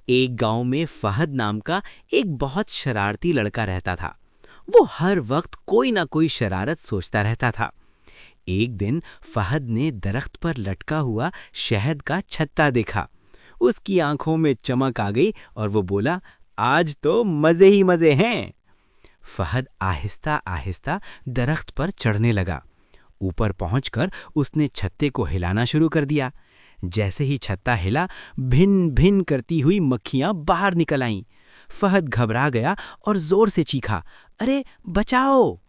एक गांव में फहद नाम का एक बहुत शरारती लड़का रहता था। वो हर वक्त कोई ना कोई शरारत सोचता रहता था। एक दिन फहद ने दरख्त पर लटका हुआ शहद का छत्ता देखा। उसकी आंखों में चमक आ गई और वो बोला, आज तो मजे ही मजे हैं। फहद आहिस्ता आहिस्ता दरख्त पर चढ़ने लगा। ऊपर पहुंचकर उसने छत्ते को हिलाना शुरू कर दिया। जैसे ही छत्ता हिला, भिन भिन करती हुई मक्खियां बाहर निकल आईं। फहद घबरा गया और जोर से चीखा, अरे बचाओ!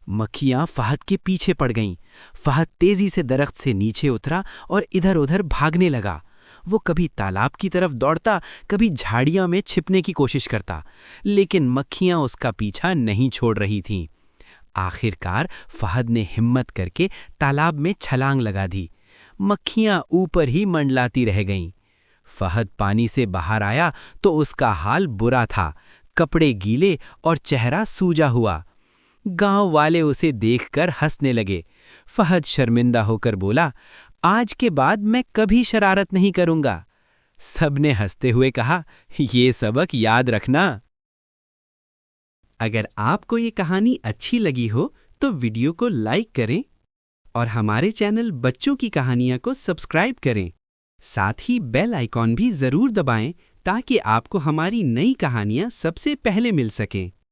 मक्खियां फहद के पीछे पड़ गईं। फहद तेजी से दरख्त से नीचे उतरा और इधर-उधर भागने लगा। वो कभी तालाब की तरफ दौड़ता, कभी झाड़ियां में छिपने की कोशिश करता, लेकिन मक्खियां उसका पीछा नहीं छोड़ रही थीं। आखिरकार फहद ने हिम्मत करके तालाब में छलांग लगा दी। मक्खियां ऊपर ही मंडलाती रह गईं। फहद पानी से बाहर आया तो उसका हाल बुरा था। कपड़े गीले और चेहरा सूजा हुआ। गांव वाले उसे देखकर हंसने लगे। फहद शर्मिंदा होकर बोला, आज के बाद मैं कभी शरारत नहीं करूंगा। सबने हंसते हुए कहा, ये सबक याद रखना। अगर आपको ये कहानी अच्छी लगी हो तो वीडियो को लाइक करें और हमारे चैनल बच्चों की कहानियां को सब्सक्राइब करें। साथ ही बेल आइकॉन भी जरूर दबाएं ताकि आपको हमारी नई कहानियां सबसे पहले मिल सकें।